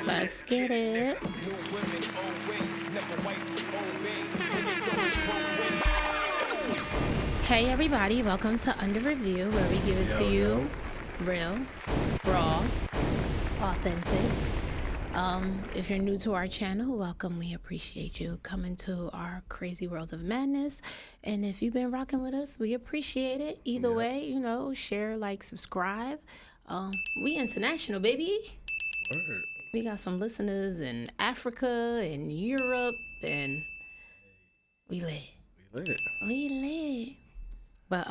Let's get it. Hey everybody, welcome to Under Review, where we give it to you real, raw, authentic. If you're new to our channel, welcome. We appreciate you coming to our crazy world of madness. And if you've been rocking with us, we appreciate it. Either way, share, like, subscribe. We international, baby. Word. We got some listeners in Africa and Europe, and we lit. We lit. But,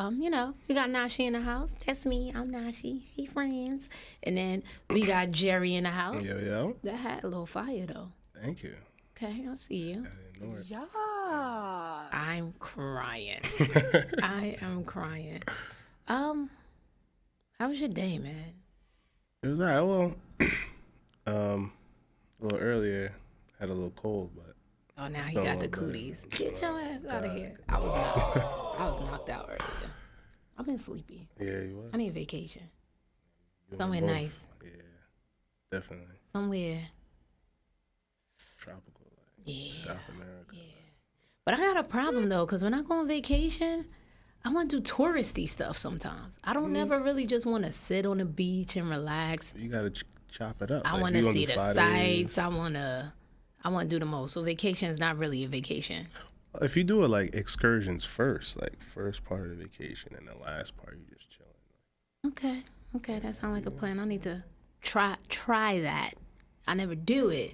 we got Nashi in the house. That's me. I'm Nashi. He friends. And then we got Jerry in the house. Yo. That had a little fire, though. Thank you. Okay, I'll see you. I didn't know it. Yeah. I'm crying. I am crying. How was your day, man? It was all right. Well, a little earlier, had a little cold, but. Oh, now he got the cooties. Get your ass out of here. I was knocked out earlier. I've been sleepy. Yeah, you was. I need a vacation. You Somewhere both. nice. Yeah, definitely. Somewhere. Tropical, like South America. Yeah. But I got a problem, though, because when I go on vacation, I want to do touristy stuff sometimes. I don't never really just want to sit on the beach and relax. You got to chop it up. I want to see the sights. I want to do the most. So vacation is not really a vacation. If you do it like excursions first, like first part of the vacation and the last part, you just chilling. Okay, that sounds like a plan. I need to try that. I never do it.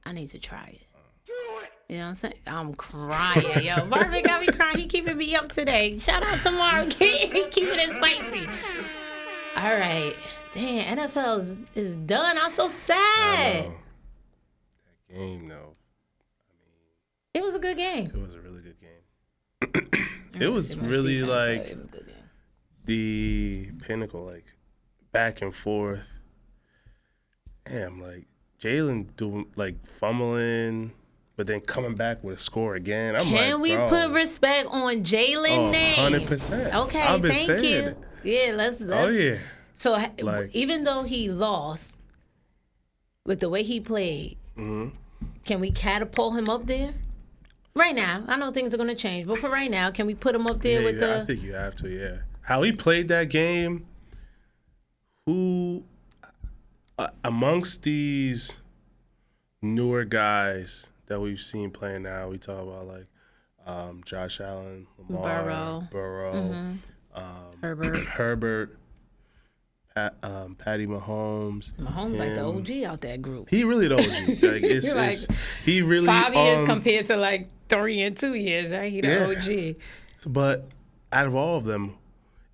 I need to try it. Do it. You know what I'm saying? I'm crying, yo. Marvin got me crying. He keeping me up today. Shout out to Marvin. He keeping it spicy. All right. Damn, NFL is done. I'm so sad. I know. That game, though. It was a good game. It was a really good game. It was really like it was a good game. The pinnacle, like back and forth. Damn, like Jalen doing like fumbling, but then coming back with a score again. Can we put respect on Jalen's name? 100%. Okay, I've been thank you. it. Yeah, let's. Oh yeah. So Like- even though he lost, with the way he played, can we catapult him up there? Right now, I know things are going to change, but for right now, can we put him up there with the... I think you have to, yeah. How he played that game, who amongst these newer guys that we've seen playing now, we talk about like Josh Allen, Lamar, Burrow, Herbert, Patty Mahomes. Mahomes like the OG out that group. He really the OG. Like, it's he really 5 years compared to like 3 and 2 years, right? He the OG. But out of all of them,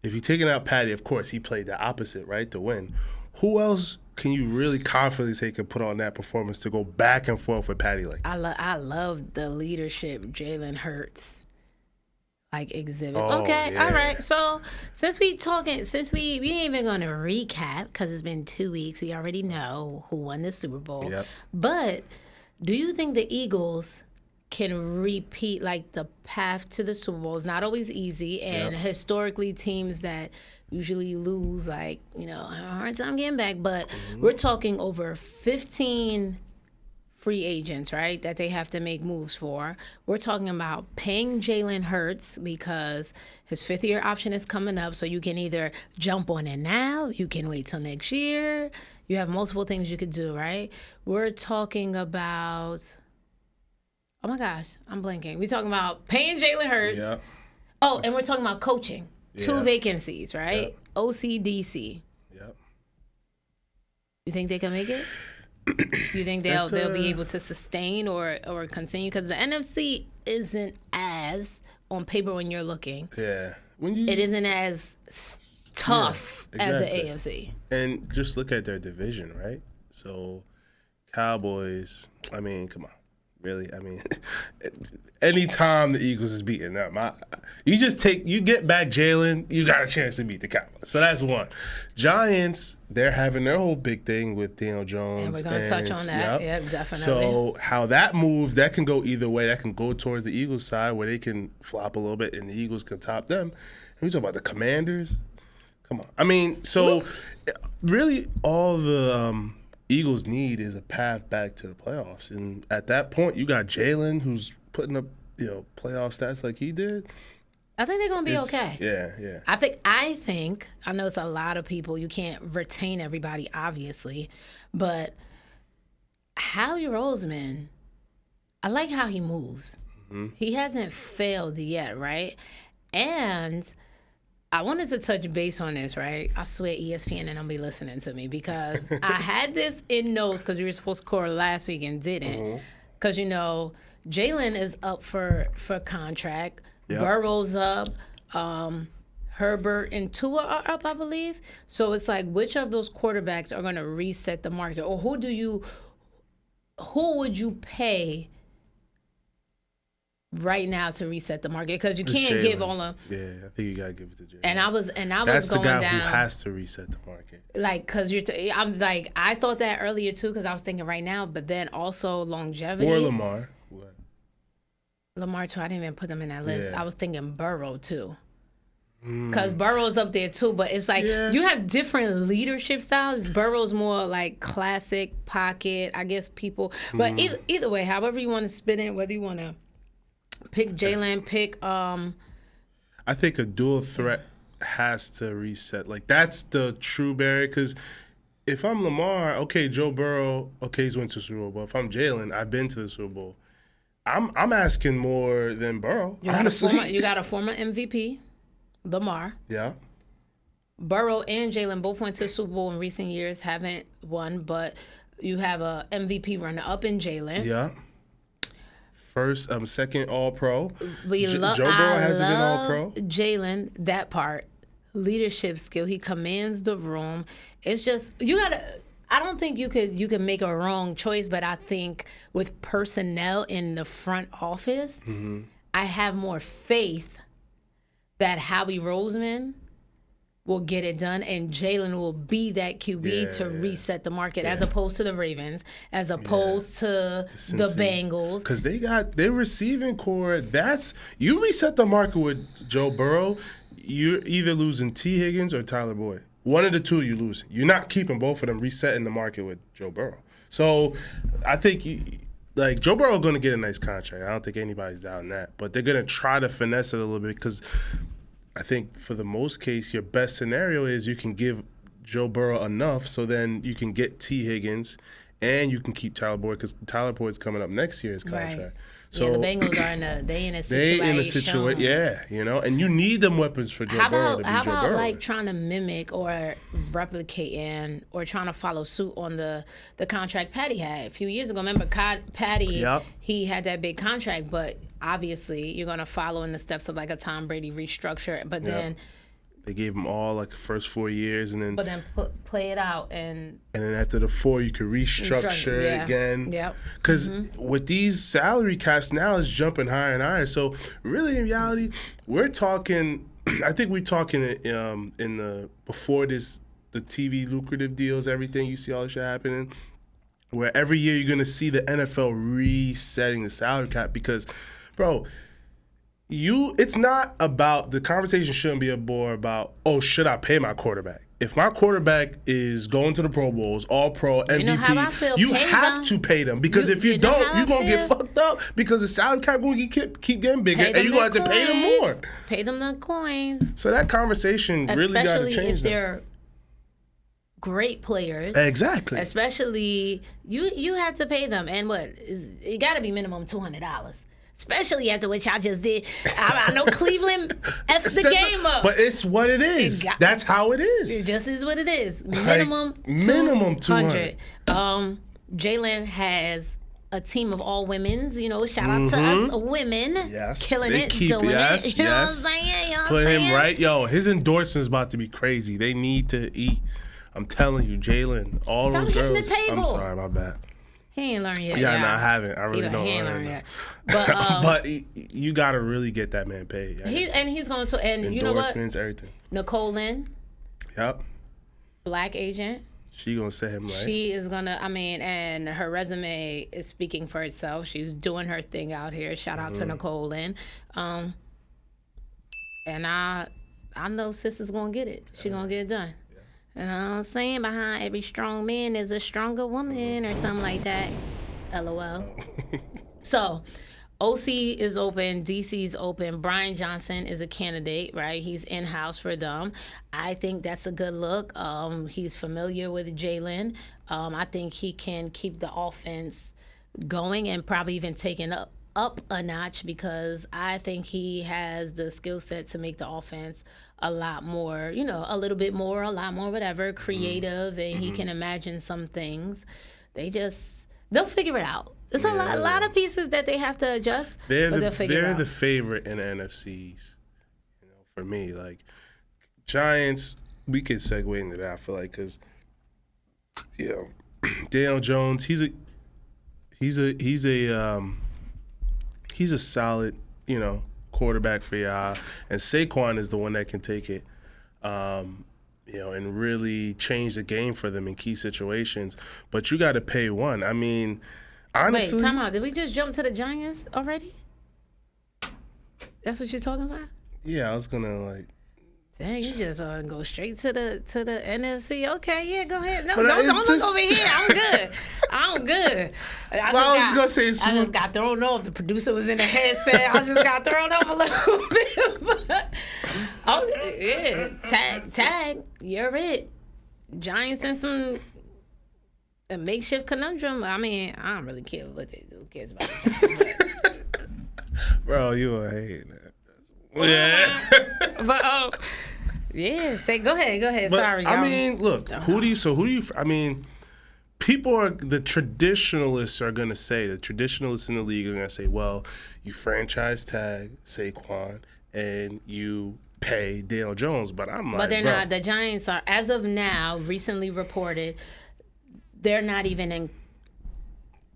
if you're taking out Patty, of course, he played the opposite, right, to win. Who else can you really confidently say could put on that performance to go back and forth with Patty like that? I love the leadership Jalen Hurts exhibits. Oh, okay, yeah. all right. So since we ain't even gonna recap because it's been 2 weeks. We already know who won the Super Bowl. Yep. But do you think the Eagles can repeat the path to the Super Bowl? It's not always easy, and historically teams that usually lose have a hard time getting back. But we're talking over 15 free agents, right, that they have to make moves for. We're talking about paying Jalen Hurts because his fifth-year option is coming up, so you can either jump on it now, you can wait till next year. You have multiple things you could do, right? We're talking about, oh my gosh, I'm blanking. We're talking about paying Jalen Hurts. Yeah. Oh, and we're talking about coaching. Yeah. 2 vacancies, right? Yep. OCDC. Yep. You think they can make it? You think they'll be able to sustain or continue? Because the NFC isn't as, on paper when you're looking, Yeah. it isn't as tough as the exactly. AFC. And just look at their division, right? So, Cowboys, I mean, come on. really. I mean, anytime the Eagles is beating them, you get back Jalen, you got a chance to beat the Cowboys. So that's one. Giants, they're having their whole big thing with Daniel Jones. And we're going to touch on that. Yeah, definitely. So how that moves, that can go either way. That can go towards the Eagles side where they can flop a little bit and the Eagles can top them. And we talk about the Commanders. Come on. I mean, so really all the Eagles need is a path back to the playoffs. And at that point, you got Jalen who's putting up, playoff stats like he did. I think they're going to be okay. Yeah. I think, I know it's a lot of people. You can't retain everybody, obviously. But Howie Roseman, I like how he moves. Mm-hmm. He hasn't failed yet, right? And I wanted to touch base on this, right? I swear ESPN and they'll be listening to me because I had this in notes because we were supposed to record last week and didn't. Because, Jalen is up for contract. Yep. Burrow's up. Herbert and Tua are up, I believe. So it's like, which of those quarterbacks are going to reset the market? Or who would you pay right now to reset the market? Because you can't give all of. Yeah, I think you gotta give it to Jalen. And I was That's going the guy down, who has to reset the market. Like, because I'm like, I thought that earlier too, because I was thinking right now, but then also longevity. Or Lamar. What? Lamar too. I didn't even put them in that list. Yeah. I was thinking Burrow too. Because Burrow's up there too, but it's like you have different leadership styles. Burrow's more like classic pocket, I guess people. But either way, however you want to spin it, whether you want to pick Jalen, pick. I think a dual threat has to reset. Like that's the true barrier. Because if I'm Lamar, okay, Joe Burrow, okay, he's went to the Super Bowl. But if I'm Jalen, I've been to the Super Bowl. I'm asking more than Burrow. Honestly, you got a former MVP. Lamar. Yeah. Burrow and Jalen both went to the Super Bowl in recent years, haven't won, but you have a MVP runner-up in Jalen. Yeah. Second All-Pro. Joe Burrow hasn't been All-Pro. Jalen, that part, leadership skill, he commands the room. It's just I don't think you could make a wrong choice, but I think with personnel in the front office, I have more faith that Howie Roseman will get it done and Jalen will be that QB to reset the market as opposed to the Ravens, as opposed to the Bengals. Because they got their receiving core. You reset the market with Joe Burrow, you're either losing T. Higgins or Tyler Boyd. One of the two you lose. You're not keeping both of them resetting the market with Joe Burrow. So I think Joe Burrow is going to get a nice contract. I don't think anybody's doubting that. But they're going to try to finesse it a little bit because I think for the most case, your best scenario is you can give Joe Burrow enough so then you can get T. Higgins and you can keep Tyler Boyd because Tyler Boyd's coming up next year's contract. Right. So the Bengals are in a situation. And you need them weapons for Joe Burrow to be Joe Burrow. How about trying to mimic or replicate or trying to follow suit on the contract Patty had a few years ago? Remember, Patty, he had that big contract, but obviously you're going to follow in the steps of like a Tom Brady restructure, but then they gave him all like the first 4 years, and then play it out, and then after the 4 you could restructure it again. Yep. Because with these salary caps now, it's jumping higher and higher. So really, in reality, we're talking. I think we're talking before the TV lucrative deals, everything. You see all this shit happening, where every year you're gonna see the NFL resetting the salary cap because, bro. It's not about, the conversation shouldn't be more about, should I pay my quarterback? If my quarterback is going to the Pro Bowls, All-Pro, MVP, you have to pay them because if you don't, you're going to get fucked up because the salary cap going to keep getting bigger and you're going to have to pay them more. Pay them the coins. So that conversation really got to change. Especially if they're great players. Exactly. Especially, you have to pay them. And it got to be minimum $200. Especially after what y'all just did. I know Cleveland F's the game up. But it's what it is. That's how it is. It just is what it is. Minimum $200. Jalen has a team of all women's, shout out to us women. Yes. Killing it, doing it. You know what I'm saying? Put him right. His endorsement's about to be crazy. They need to eat. I'm telling you, Jalen, all those girls. Hitting the table. I'm sorry, my bad. He ain't learned yet. Yeah, no, I haven't. I really don't learn yet. But you got to really get that man paid. He's going to, and you know what? Endorsements, everything. Nicole Lynn. Yep. Black agent. She going to set him right. She is going to, and her resume is speaking for itself. She's doing her thing out here. Shout out to Nicole Lynn. And I know sis is going to get it. She going to get it done. You know what I'm saying? Behind every strong man is a stronger woman or something like that. LOL. So, OC is open. DC is open. Brian Johnson is a candidate, right? He's in-house for them. I think that's a good look. He's familiar with Jalen. I think he can keep the offense going and probably even taking up a notch because I think he has the skill set to make the offense a lot more, a little bit more, a lot more, whatever, creative, and he can imagine some things. They'll figure it out. It's a lot of pieces that they have to adjust, but they'll figure it out. They're the favorite in the NFCs, for me. Like, Giants, we could segue into that, I feel like, because, Daniel Jones, he's a solid, quarterback for y'all, and Saquon is the one that can take it, and really change the game for them in key situations. But you got to pay one. I mean, honestly. Wait, time out. Did we just jump to the Giants already? That's what you're talking about? Yeah, I was gonna Dang, you just go straight to the NFC. Okay, yeah, go ahead. No, But don't it's look just- over here. I'm good. I was just gonna say, I just got thrown off. The producer was in the headset. I just got thrown off a little bit. But, yeah, tag. You're it. Giants in a makeshift conundrum. I mean, I don't really care what they do. Who cares about the Giants? bro, you are hating that. Yeah. But yeah. Say go ahead. But, Sorry. I mean, look, who do you? I mean, the traditionalists are gonna say, the traditionalists in the league are gonna say, well, you franchise tag Saquon and you pay Daniel Jones, but I'm like, but they're not. The Giants are, as of now, recently reported, they're not even in.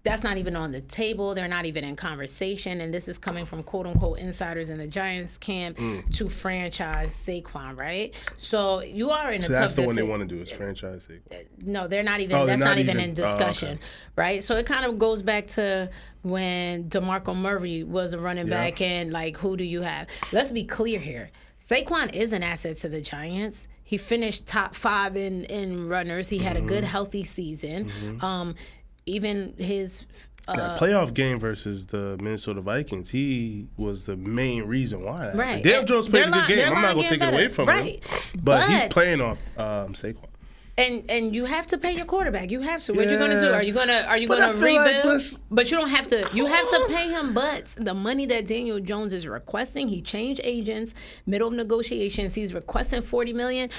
That's not even on the table. They're not even in conversation. And this is coming from quote unquote insiders in the Giants camp to franchise Saquon, right? So you are in a tough that's the one they decision. want to do is franchise Saquon. No, they're not even. That's not even in discussion, right? So it kind of goes back to when DeMarco Murray was a running back, and who do you have? Let's be clear here. Saquon is an asset to the Giants. He finished top 5 in runners. He had a good, healthy season. Even his That playoff game versus the Minnesota Vikings, he was the main reason why. Right. Daniel Jones played a good game. I'm not going to take it away from him. But he's playing off Saquon. And you have to pay your quarterback. You have to. What you gonna do? Are you gonna rebuild? But you don't have to. You have to pay him. But the money that Daniel Jones is requesting, he changed agents, middle of negotiations. He's requesting $40 million.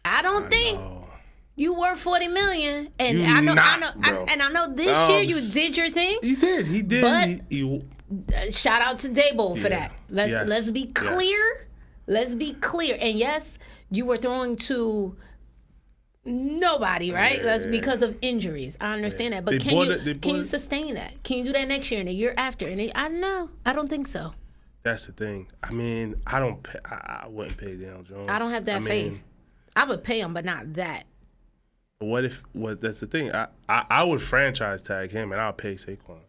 I don't think you worth $40 million. And I know this year you did your thing. He did. He did. But shout out to Dable for that. Let's be clear. Yes. Let's be clear. And yes, you were throwing to nobody, right? That's because of injuries. I understand that. But can you sustain that? Can you do that next year and the year after? And I don't think so. That's the thing. I mean, I wouldn't pay Daniel Jones. I don't have that faith. I would pay him, but not that. That's the thing. I would franchise tag him and I'll pay Saquon.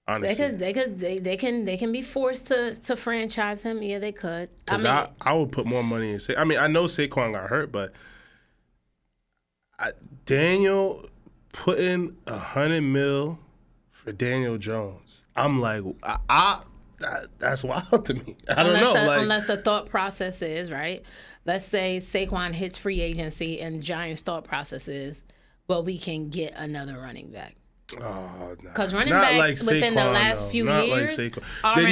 Honestly. They can be forced to franchise him. Yeah, they could. I would put more money in Saquon. I mean, I know Saquon got hurt, but Daniel putting $100 million for Daniel Jones. I'm like, that's wild to me. I don't know. Unless the thought process is, right? Let's say Saquon hits free agency and Giants' thought process is, well, we can get another running back. Oh, because running backs within the last few years, then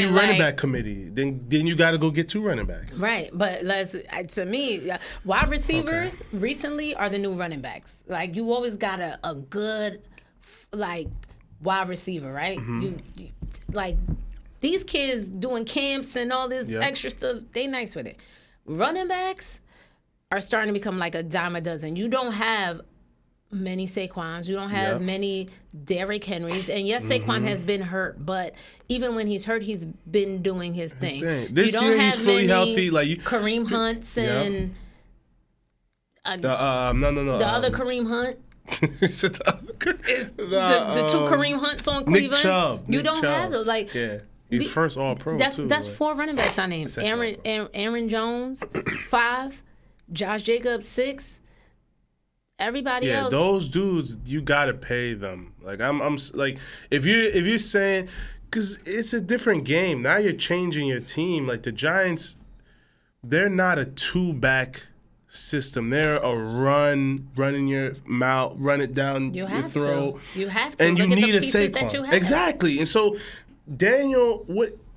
you running back committee. Then you got to go get 2 running backs. Right, but to me, wide receivers recently are the new running backs. Like you always got a good wide receiver, right? You these kids doing camps and all this extra stuff. They nice with it. Running backs, are starting to become like a dime a dozen. You don't have many Saquons. You don't have many Derrick Henrys. And yes, Saquon has been hurt, but even when he's hurt, he's been doing his thing. This year he's fully healthy. Like Kareem Hunts and the other Kareem Hunt. Is the two Kareem Hunts on Cleveland. Nick Chubb. You don't have those. Like he's first All Pro. That's 4 running backs I named. Aaron Jones 5, Josh Jacobs 6. Everybody else. Those dudes, you gotta pay them. Like I'm like if you're saying, because it's a different game now. You're changing your team. Like the Giants, they're not a 2-back system. They're a run in your mouth, run it down your throat. You have to. And Look you at need the a pieces that you Saquon. have. Exactly. And so Daniel,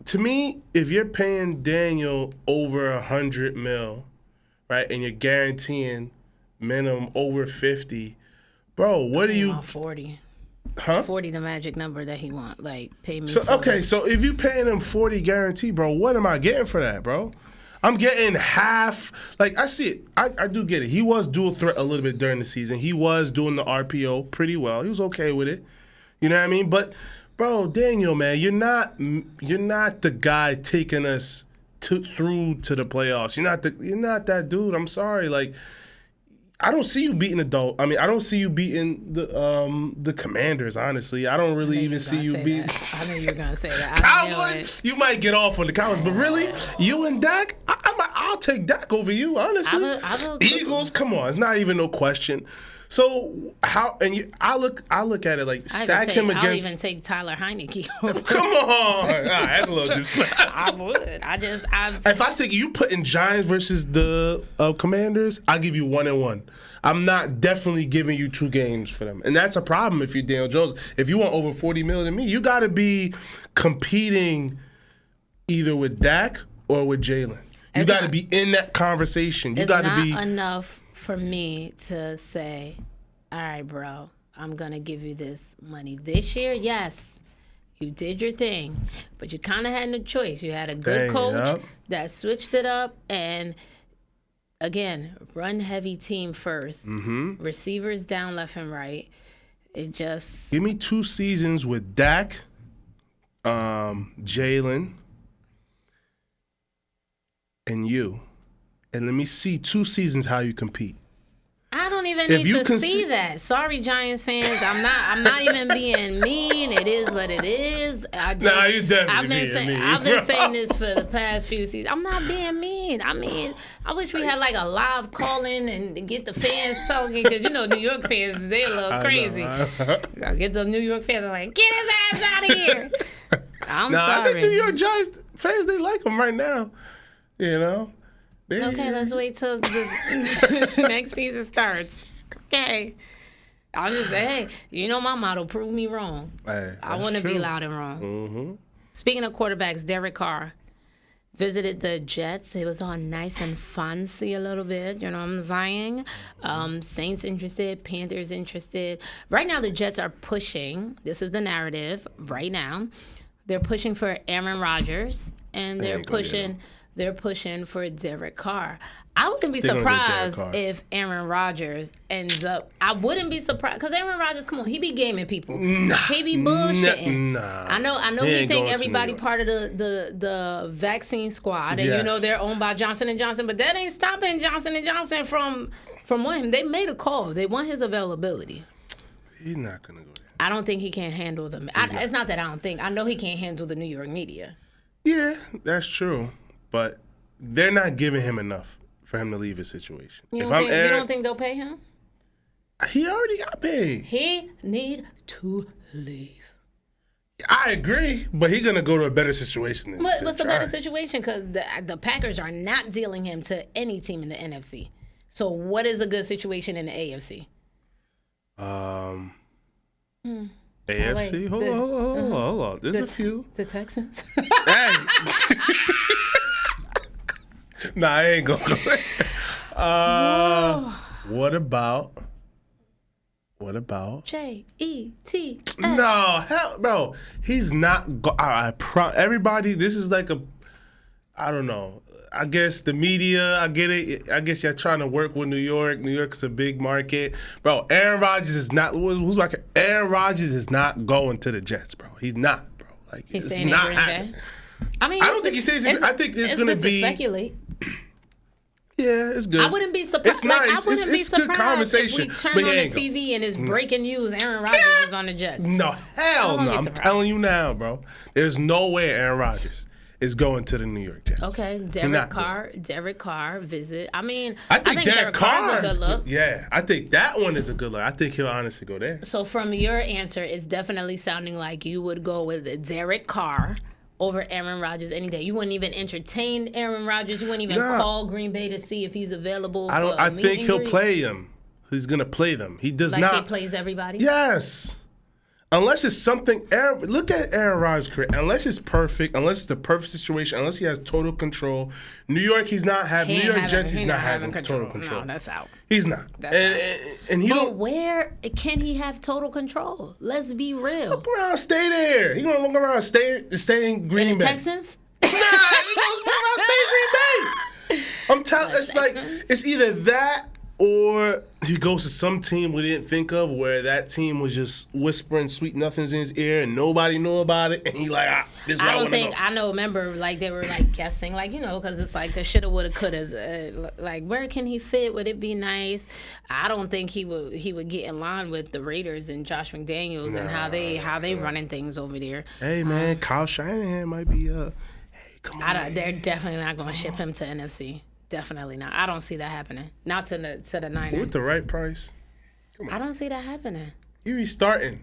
to me, if you're paying Daniel over $100 million, right, and you're guaranteeing minimum over 50, bro, what are you? 40. Huh? 40, the magic number that he want. Like, pay me. So so if you paying him 40 guarantee, bro, what am I getting for that, bro? I'm getting half. Like, I see it. I do get it. He was dual threat a little bit during the season. He was doing the RPO pretty well. He was okay with it. You know what I mean? But, bro, Daniel, man, you're not the guy taking us through to the playoffs. You're not that dude. I'm sorry. Like, I don't see you beating I don't see you beating the Commanders, honestly. I don't really even see you beating. I knew you were gonna say that. Cowboys, you might get off on the Cowboys, but really, you and Dak, I'll take Dak over you, honestly. Eagles, come on, it's not even no question. So I look at it like stack him against. I'll even take Tyler Heineke. Come on, that's a little disrespectful. I would. If I think you put in Giants versus the Commanders, I'll give you 1-1. I'm not definitely giving you 2 games for them, and that's a problem if you're Daniel Jones. If you want over $40 million to me, you got to be competing either with Dak or with Jalen. You got to be in that conversation. You got to be enough for me to say, all right, bro, I'm going to give you this money this year. Yes, you did your thing, but you kind of had no choice. You had a good coach that switched it up, and again, run heavy team first. Receivers down left and right. It just give me 2 seasons with Dak, Jalen, and you. And let me see 2 seasons how you compete. I don't even need to see that. Sorry, Giants fans. I'm not even being mean. It is what it is. You definitely mean. I've been saying this for the past few seasons. I'm not being mean. I mean, I wish we had like a live call-in and get the fans talking, because you know New York fans, they're a little crazy. I'll get the New York fans like, get his ass out of here. I'm sorry. I think New York Giants fans, they like him right now. You know. Okay, let's wait till the next season starts. Okay. I'll just say, hey, you know my motto, prove me wrong. Hey, I want to be loud and wrong. Mm-hmm. Speaking of quarterbacks, Derek Carr visited the Jets. It was all nice and fancy a little bit, you know what I'm saying? Saints interested, Panthers interested. Right now, the Jets are pushing. This is the narrative right now. They're pushing for Aaron Rodgers, and they're pushing for Derek Carr. I wouldn't be surprised if Aaron Rodgers ends up. I wouldn't be surprised, because Aaron Rodgers, come on, he be gaming people. He be bullshitting. I know. He think everybody part of the vaccine squad, and you know they're owned by Johnson & Johnson, but that ain't stopping Johnson & Johnson from wanting him. They made a call. They want his availability. He's not gonna go there. I don't think he can handle them. It's not that I don't think. I know he can't handle the New York media. Yeah, that's true. But they're not giving him enough for him to leave his situation. You don't think they'll pay him? He already got paid. He need to leave. I agree, but he's going to go to a better situation. What's a better situation? Because the Packers are not dealing him to any team in the NFC. So what is a good situation in the AFC? AFC? Hold on. There's a few. The Texans? Hey. Nah, I ain't going to go there. What about Jets? No, hell, bro. He's not. Everybody, this is like I don't know. I guess the media, I get it. I guess you're trying to work with New York. New York's a big market. Bro, Aaron Rodgers is not, who's like, Aaron Rodgers is not going to the Jets, bro. He's not, bro. Like, He's it's staying not in Green Bay. happening. I mean, I don't think he stays in, I think it's going to good be. to speculate. Yeah, it's good. I wouldn't be surprised. It's nice. Like, I wouldn't be It's good surprised conversation. if we turn But on he the ain't going. TV and it's breaking news. Aaron Rodgers is on the Jets. No, hell won't no. be I'm surprised. telling you now, bro. There's no way Aaron Rodgers is going to the New York Jets. Okay, Derek Carr visit. I mean, I think Derek Carr's Carr a good look. Yeah, I think that one is a good look. I think he'll honestly go there. So from your answer, it's definitely sounding like you would go with Derek Carr over Aaron Rodgers any day. You wouldn't even entertain Aaron Rodgers. You wouldn't even call Green Bay to see if he's available. I think he'll play him. He's gonna play them. He does like not. he plays everybody. Yes. Unless it's something, look at Aaron Rodgers' career. Unless it's perfect, unless it's the perfect situation, unless he has total control. New York, he's not having. New York Jets, he's not having total control. No, that's out. He's not. And he But don't where can he have total control? Let's be real. look around, stay there. He gonna look around, stay in Green In the Bay. Texans? Nah, he goes look around, stay in Green Bay. I'm telling. It's like it's either that or he goes to some team we didn't think of, where that team was just whispering sweet nothings in his ear and nobody knew about it, and he like, this is where I want to go. I know. Remember, like they were like guessing, like because it's like the shoulda, woulda, coulda. Like where can he fit? Would it be nice? I don't think he would get in line with the Raiders and Josh McDaniels and how they running things over there. Hey man, Kyle Shanahan might be hey, come on. They're definitely not going to ship him to NFC. Definitely not. I don't see that happening. Not to the Niners. With the right price. I don't see that happening. You restarting.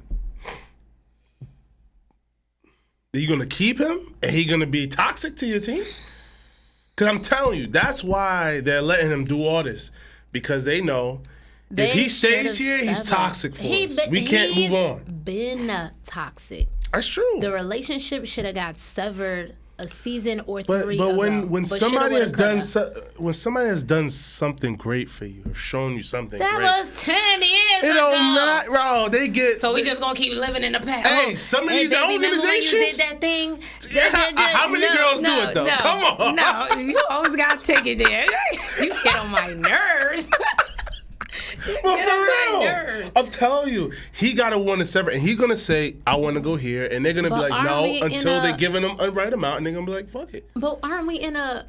Are you gonna keep him? And he gonna be toxic to your team? Because I'm telling you, that's why they're letting him do all this. Because they know if he stays here, he's toxic for us. We can't move on. Been toxic. That's true. The relationship should have got severed a season or three but ago. when somebody has done something great for you, or shown you something that great, was 10 years it ago. don't matter, bro. They get. So we just gonna keep living in the past. Hey, some of these baby, organizations. Remember when you did that thing? How many girls do it though? No, Come on. No, you always gotta take it there. You get on my nerves. But Get on my for real, nerves. I'm telling you, he got to want to sever, and he's gonna say, "I want to go here," and they're gonna be But like, aren't "No," we in until a- they're giving him a right amount, and they're gonna be like, "Fuck it." But aren't we in a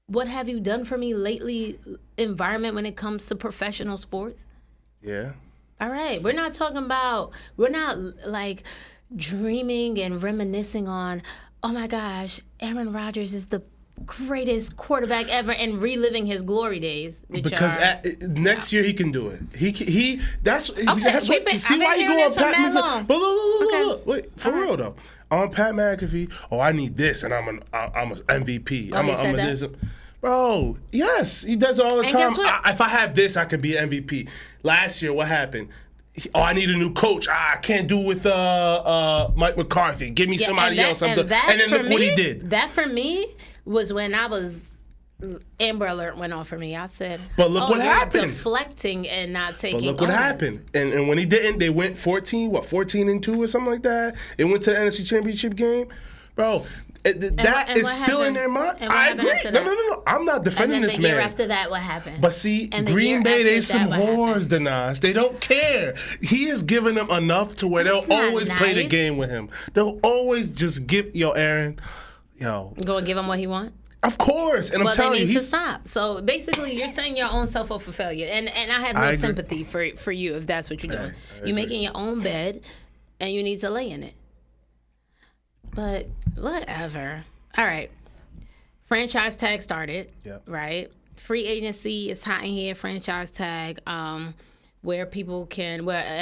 what have you done for me lately environment when it comes to professional sports? Yeah. All right. We're not like dreaming and reminiscing on, oh my gosh, Aaron Rodgers is the greatest quarterback ever and reliving his glory days. Because next year he can do it. That's we've what, been- see I've why been he go hearing on this for Pat mad McAfee. long. But look, Okay. wait, for All right. real though. On Pat McAfee, I need this, and I'm an MVP. Oh, I'm he a said that? this. Bro, yes, he does it all the And time. guess what? If I have this, I could be MVP. Last year, what happened? I need a new coach. I can't do with Mike McCarthy. Give me somebody else. And then look what he did. That for me was when I was Amber Alert went off for me. I said, But look what you're happened. deflecting and not taking. But look what onus. happened. And when he didn't, they went 14-2 or something like that. It went to the NFC Championship game. Bro, that and is what still in happened? their mind. And what I happened agree. after No. that? I'm not And defending then this the man. year after that, what happened? But see, And the Green year Bay, after they that, some what happened? whores, Danache. They don't care. He is giving them enough to where That's they'll not always play the nice. game with him. They'll always just give, Aaron, Go and give him what he wants. of course. And I'm Well, they telling you, need to he's. stop. So basically, you're saying your own self up for failure, and I have no I agree. sympathy for you if that's what you're doing. I You're making your own bed, and you need to lay in it. But whatever. All right. Franchise tag started. Yep. Right. Free agency is hot in here. Franchise tag, where an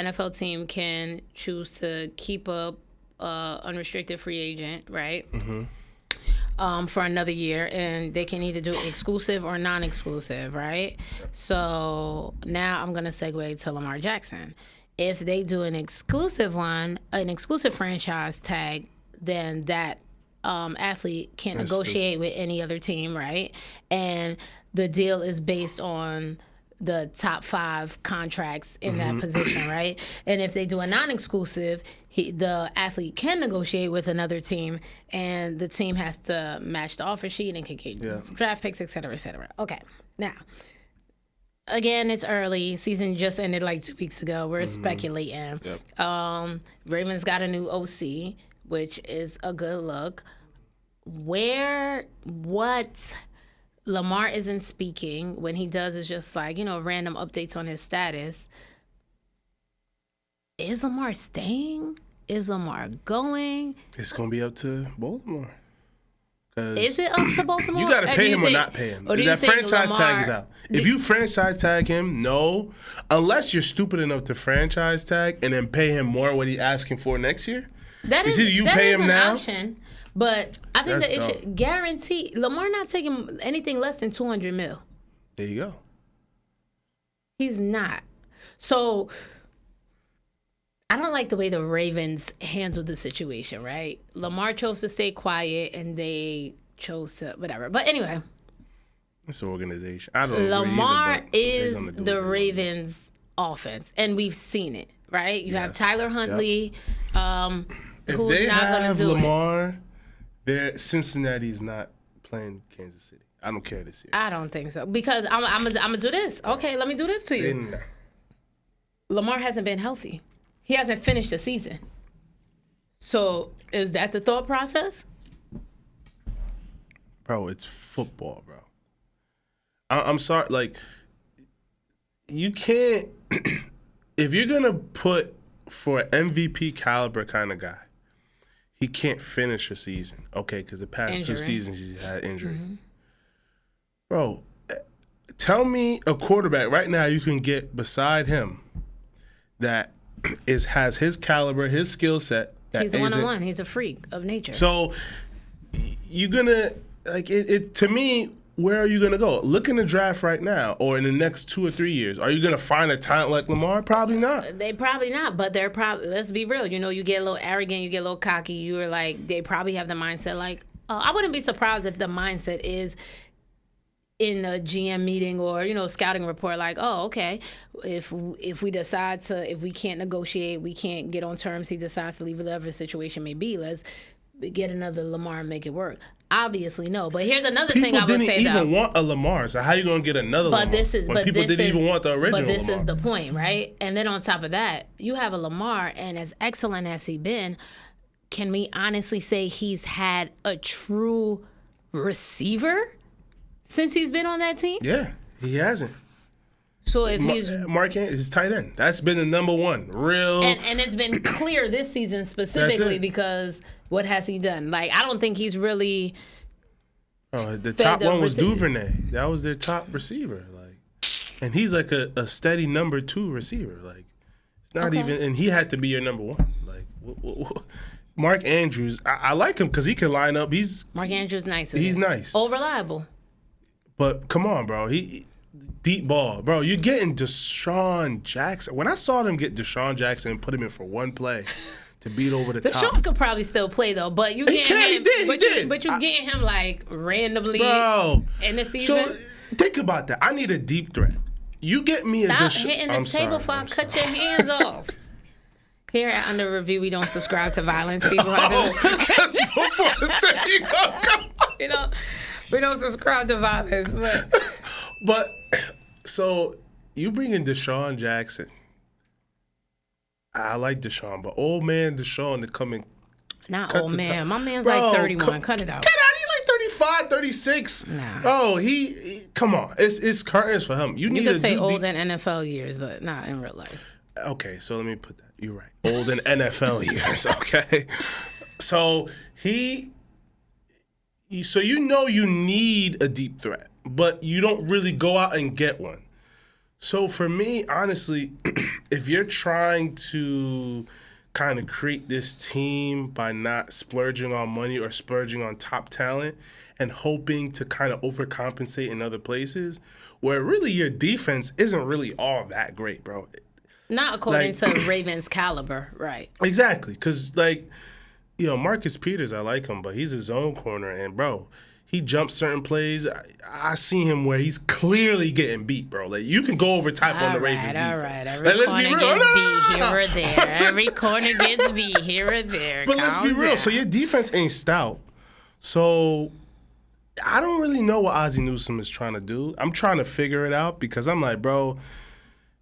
NFL team can choose to keep a unrestricted free agent, right? Mm-hmm. For another year, and they can either do exclusive or non-exclusive, right? So now I'm gonna segue to Lamar Jackson. If they do an exclusive franchise tag, then that athlete can't negotiate with any other team, right? And the deal is based on the top 5 contracts in that position, right? And if they do a non-exclusive, the athlete can negotiate with another team, and the team has to match the offer sheet and can get draft picks, et cetera, et cetera. Okay, now, again, it's early. Season just ended like 2 weeks ago. We're speculating. Yep. Ravens got a new OC, which is a good look. What Lamar isn't speaking. When he does, it's just like, random updates on his status. Is Lamar staying? Is Lamar going? It's going to be up to Baltimore. Is it up to Baltimore? You got to pay him or not pay him. That franchise tag is out. If you franchise tag him, no. Unless you're stupid enough to franchise tag and then pay him more what he's asking for next year. That is either you pay him now. Option, but I think That's that it should guarantee Lamar not taking anything less than $200 million. There you go. He's not. So I don't like the way the Ravens handled the situation, right? Lamar chose to stay quiet, and they chose to whatever. But anyway, it's an organization. I don't know. Lamar is the Ravens' offense, and we've seen it, right? You have Tyler Huntley, who's not going to do Lamar, Cincinnati's not playing Kansas City. I don't care this year. I don't think so, because I'm gonna do this. Okay, let me do this to you. Lamar hasn't been healthy. He hasn't finished the season. So is that the thought process? Bro, it's football, bro. I'm sorry. Like, you can't... if you're going to put for an MVP caliber kind of guy, he can't finish a season. Okay, because the past 2 seasons he's had injury. Bro, tell me a quarterback right now you can get beside him that has his caliber, his skill set. He's a one-on-one. He's a freak of nature. So you're gonna it to me. Where are you gonna go? Look in the draft right now, or in the next 2 or 3 years. Are you gonna find a talent like Lamar? Probably not. They probably not, but they're probably. Let's be real. You get a little arrogant. You get a little cocky. You're like, they probably have the mindset like. I wouldn't be surprised if the mindset is in a GM meeting or scouting report, like, oh, okay, if we decide to, if we can't negotiate, we can't get on terms, he decides to leave, whatever the situation may be, let's get another Lamar and make it work. Obviously, no. But here's another thing I would say, though. People didn't even want a Lamar, so how you gonna get another Lamar? When people didn't even want the original Lamar. But this is the point, right? And then on top of that, you have a Lamar, and as excellent as he's been, can we honestly say he's had a true receiver since he's been on that team? Yeah, he hasn't. So if he's Mark his tight end, that's been the number one real. And it's been clear this season specifically because what has he done? Like, I don't think he's really. Oh, the top one was Duvernay. That was their top receiver. Like, and he's like a steady number 2 receiver. Like, it's not even, and he had to be your number 1. Like, Mark Andrews, I like him because he can line up. Mark Andrews nice. He's nice. Oh, reliable. But come on, bro. He deep ball, bro. You're getting Deshaun Jackson. When I saw them get Deshaun Jackson and put him in for one play to beat over the top. Deshaun could probably still play though, but you get him. He did. But you get him like randomly in the season. So think about that. I need a deep threat. You get me Stop hitting the table before I cut your hands off. Here at Under Review, we don't subscribe to violence. People just before I say we don't subscribe to violence, but so you bring in Deshaun Jackson. I like Deshaun, but old man Deshaun to come in. Not old man. My man's like 31. Cut it out. Cut out. He's like 35, 36. Nah. Oh, he come on. It's curtains for him. You need to say old in NFL years, but not in real life. Okay, so let me put that. You're right. Old in NFL years. Okay. So So you need a deep threat, but you don't really go out and get one. So for me, honestly, if you're trying to kind of create this team by not splurging on money or splurging on top talent and hoping to kind of overcompensate in other places, where really your defense isn't really all that great, bro. Not according to Ravens caliber, right? Exactly, because Marcus Peters, I like him, but he's a zone corner, and bro, he jumps certain plays. I see him where he's clearly getting beat, bro. Like, you can go over type on the Ravens defense. All right. Every Like, let's corner be real. gets beat here or there. Every corner gets beat here or there. But let's be Calm real. down. So your defense ain't stout. So I don't really know what Ozzie Newsome is trying to do. I'm trying to figure it out because I'm like, bro,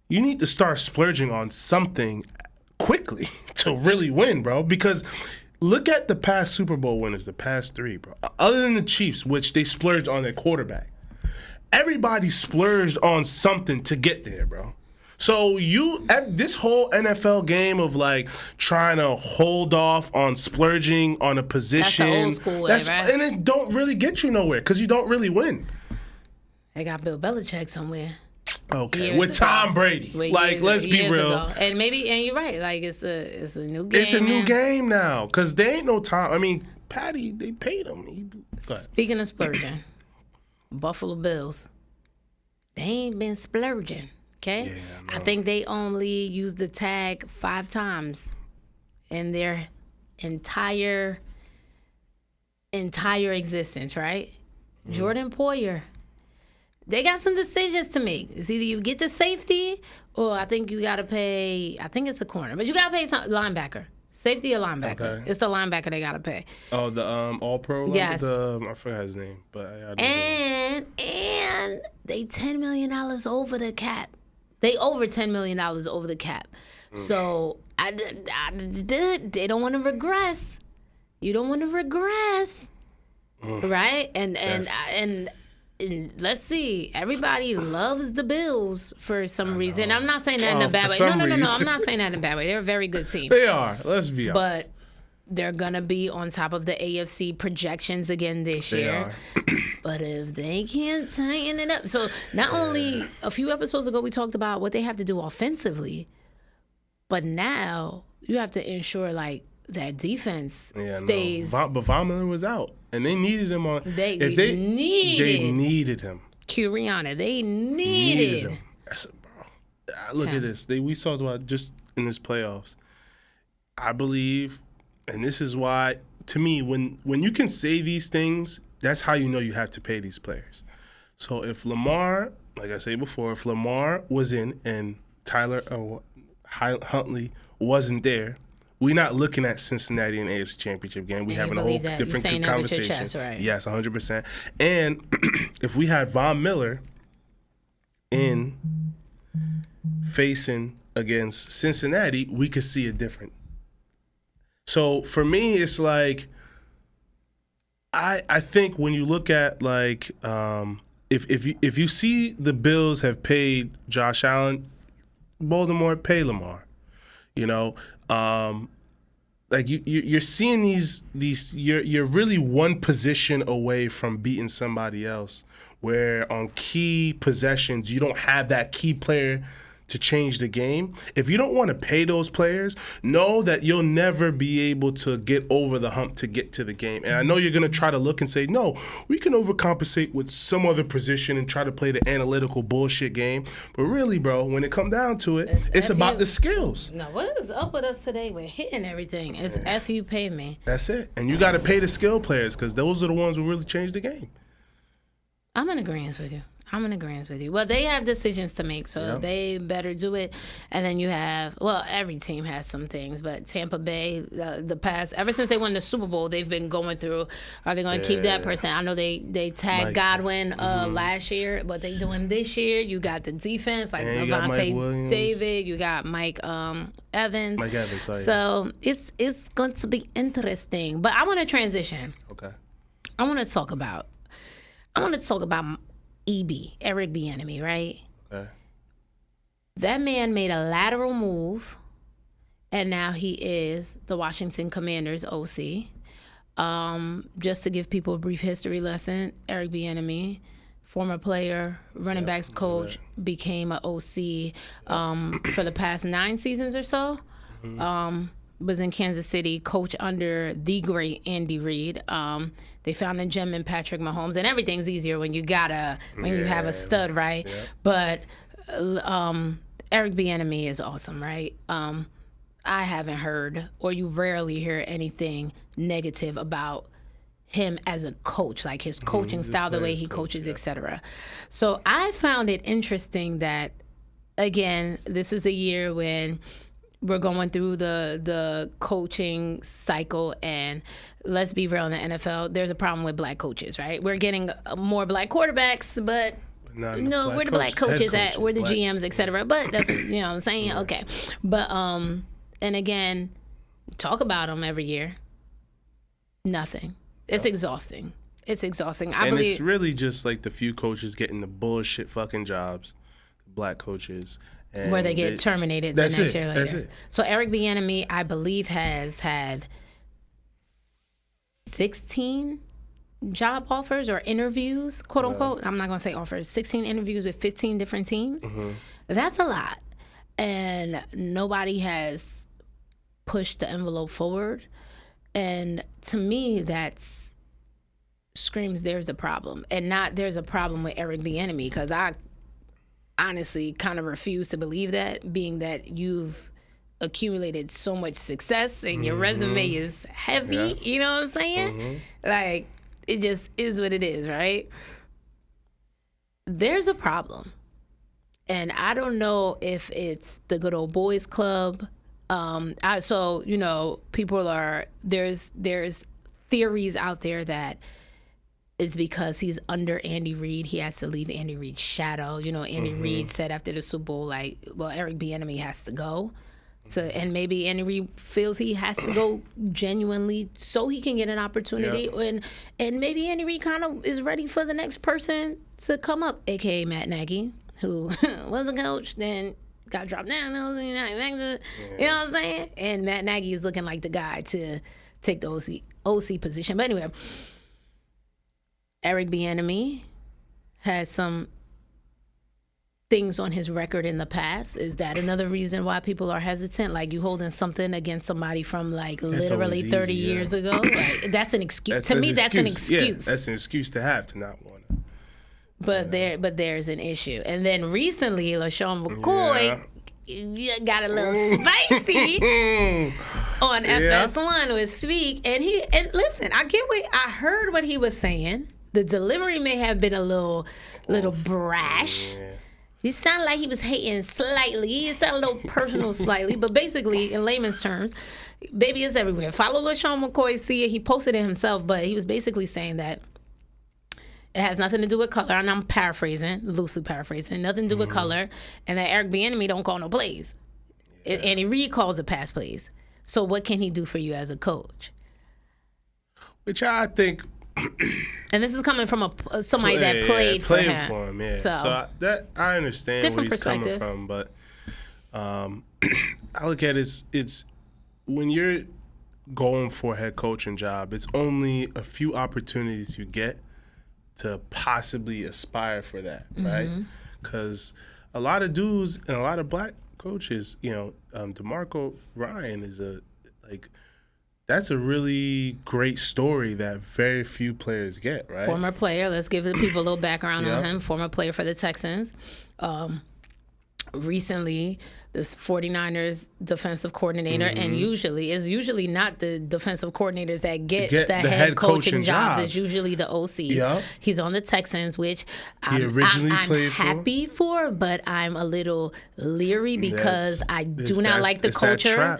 you need to start splurging on something quickly to really win, bro. Because look at the past Super Bowl winners, the past 3, bro. Other than the Chiefs, which they splurged on their quarterback. Everybody splurged on something to get there, bro. So this whole NFL game of like trying to hold off on splurging on a position, That's the old school way, right? And it don't really get you nowhere because you don't really win. They got Bill Belichick somewhere. Okay, Years with ago. Tom Brady. Like, let's be Years real. ago. And you're right. Like, it's a new game. It's a new man. game now because there ain't no time. I mean, Patty, they paid him. Go ahead. Speaking of splurging, Buffalo Bills, they ain't been splurging. Okay, Yeah, I think they only used the tag 5 times in their entire existence. Right? Jordan Poyer. They got some decisions to make. It's either you get the safety, or I think you got to pay. I think it's a corner, but you got to pay some linebacker. Safety or linebacker? Okay. It's the linebacker they got to pay. Oh, the All-Pro? Yes. I forgot his name, but I don't know. And they $10 million over the cap. They over $10 million over the cap. So they don't want to regress. You don't want to regress, right? And let's see. Everybody loves the Bills for some reason. I'm not saying that in a bad way. No. I'm not saying that in a bad way. They're a very good team. They are. Let's be honest. But they're going to be on top of the AFC projections again this They year. are. But if they can't tighten it up. So not only a few episodes ago we talked about what they have to do offensively, but now you have to ensure like that defense stays. No. But Von Miller was out, and they needed him on. They They needed needed him. Curiana. They needed Him. Bro. Look at this. We talked about just in this playoffs. I believe, and this is why, to me, when you can say these things, that's how you know you have to pay these players. So if Lamar, like I said before, if Lamar was in and Tyler Huntley wasn't there, we're not looking at Cincinnati in the AFC Championship game. We're having a whole different conversation. Chest, right? Yes, 100%. And if we had Von Miller in facing against Cincinnati, we could see it different. So for me, it's like I think when you look at like if you see the Bills have paid Josh Allen, Baltimore pay Lamar, you know, like you're seeing these you're really one position away from beating somebody else, where on key possessions you don't have that key player to change the game. If you don't want to pay those players, know that you'll never be able to get over the hump to get to the game. And I know you're going to try to look and say, no, we can overcompensate with some other position and try to play the analytical bullshit game. But really, bro, when it comes down to it, it's about the skills. No, what is up with us today? We're hitting everything. It's F you pay me. That's it. And you got to pay the skill players because those are the ones who really change the game. I'm in agreement with you. Well, they have decisions to make, so they better do it. And then you have, well, every team has some things, but Tampa Bay, the past, ever since they won the Super Bowl, they've been going through, are they going to keep that person? I know they tagged Godwin last year, but they doing this year. You got the defense, like Devontae David, you got Mike Evans. Mike Evans, sorry. So it's going to be interesting. But I want to transition. Okay. I want to talk about Eric Bieniemy, right? Okay. That man made a lateral move, and now he is the Washington Commanders OC. Just to give people a brief history lesson, Eric Bieniemy, former player, running backs coach, became an OC for the past 9 seasons or so. Was in Kansas City, coach under the great Andy Reid. They found a gem in Patrick Mahomes, and everything's easier when you have a stud, right? Yeah. But Eric Bieniemy is awesome, right? I haven't heard, or you rarely hear anything negative about him as a coach, like his coaching style, the way he coaches, yeah. etc. So I found it interesting that, again, this is a year when we're going through the coaching cycle, and let's be real, in the NFL, there's a problem with black coaches, right? We're getting more black quarterbacks, but no, we're the black coaches, we're the GMs, etc. But that's, you know what I'm saying? Yeah. Okay. But, and again, talk about them every year. Nothing. It's exhausting. It's exhausting. I believe it's really just like the few coaches getting the bullshit fucking jobs, black coaches. And where they get terminated the next year later. That's it. So Eric Bieniemy, I believe, has had 16 job offers or interviews, quote unquote. I'm not going to say offers. 16 interviews with 15 different teams. Mm-hmm. That's a lot. And nobody has pushed the envelope forward. And to me, that screams there's a problem. And not there's a problem with Eric Bieniemy, because I honestly kind of refuse to believe that, being that you've accumulated so much success and your resume is heavy, you know what I'm saying? Like, it just is what it is, right? There's a problem. And I don't know if it's the good old boys club. So, you know, people are, there's theories out there that it's because he's under Andy Reid. He has to leave Andy Reid's shadow. You know, Andy Reid said after the Super Bowl, like, well, Eric Bieniemy has to go. And maybe Andy Reid feels he has to go genuinely so he can get an opportunity. Yeah. And maybe Andy Reid kind of is ready for the next person to come up, a.k.a. Matt Nagy, who was a coach, then got dropped down. You know what I'm saying? And Matt Nagy is looking like the guy to take the OC position. But anyway, Eric Bieniemy has some things on his record in the past. Is that another reason why people are hesitant? Like, you holding something against somebody from like literally 30 years ago? Like, that's an excuse. To me, that's an excuse. Yeah, that's an excuse to have to not want to. But there's an issue. And then recently, LaShawn McCoy got a little spicy on FS1 with Speak, and listen, I heard what he was saying. The delivery may have been a little brash. Yeah. He sounded like he was hating slightly. He sounded a little personal slightly, but basically, in layman's terms, baby is everywhere. Follow LaShawn McCoy, see it. He posted it himself, but he was basically saying that it has nothing to do with color, and I'm loosely paraphrasing, nothing to do with color, and that Eric Bieniemy don't call no plays. Yeah. Andy Reid calls it pass plays. So what can he do for you as a coach? Which I think... And this is coming from somebody that played for him. Yeah. So that I understand where he's coming from, but I look at it's when you're going for a head coaching job, it's only a few opportunities you get to possibly aspire for that, right? Because a lot of dudes and a lot of black coaches, you know, DeMarco Ryan is that's a really great story that very few players get, right? Former player. Let's give the people a little background on him. Former player for the Texans. Recently, this 49ers defensive coordinator, and usually not the defensive coordinators that get the head coaching jobs. It's usually the OC. Yep. He's on the Texans, which I'm happy for, but I'm a little leery because I do not like the culture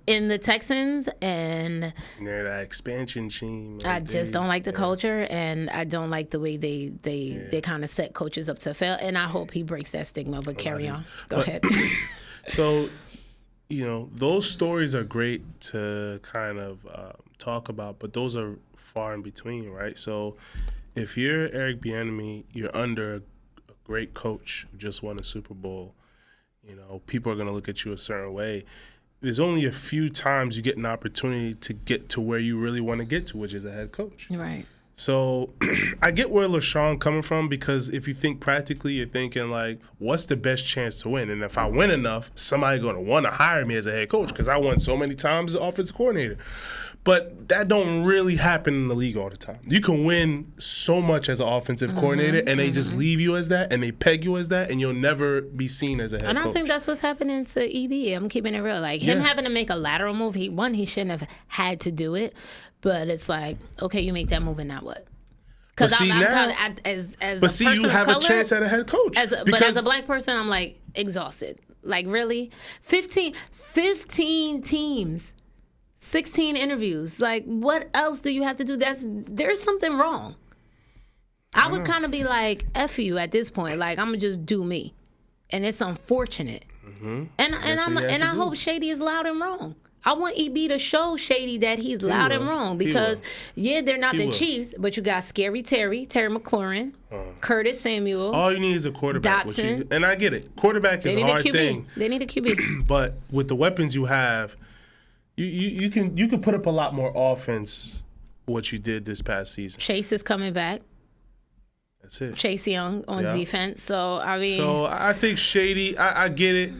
in the Texans, and they're that expansion team. I just don't like the culture, and I don't like the way they kind of set coaches up to fail. And I hope he breaks that stigma. But carry on. Go ahead. So, you know, those stories are great to kind of talk about, but those are far in between, right? So if you're Eric Bieniemy, you're under a great coach who just won a Super Bowl, you know, people are going to look at you a certain way. There's only a few times you get an opportunity to get to where you really want to get to, which is a head coach. Right. So I get where LaShawn coming from, because if you think practically, you're thinking like, what's the best chance to win? And if I win enough, somebody's going to want to hire me as a head coach because I won so many times as offensive coordinator. But that don't really happen in the league all the time. You can win so much as an offensive coordinator, and they just leave you as that, and they peg you as that, and you'll never be seen as a head coach. And I think that's what's happening to EB. I'm keeping it real. Like, him having to make a lateral move, he shouldn't have had to do it. But it's like, okay, you make that move and now what? Because But see, I'm now- kind of as But a see, person you of have color, a chance at a head coach. but as a black person, I'm like exhausted. Like really, 15 teams, 16 interviews. Like what else do you have to do? There's something wrong. I would kind of be like, F you at this point. Like I'm gonna just do me, and it's unfortunate. Mm-hmm. And what you have I to do. hope Shady is loud and wrong. I want EB to show Shady that he's loud and will. wrong He because will. yeah, they're not He the will. Chiefs, but you got Scary Terry McLaurin, Curtis Samuel. All you need is a quarterback. Dotson. And I get it. Quarterback is They a need a hard QB. thing. They need a QB. But with the weapons you have, you can put up a lot more offense what you did this past season. Chase is coming back. That's it. Chase Young on Yeah. defense. So I mean, So I think Shady, I get it.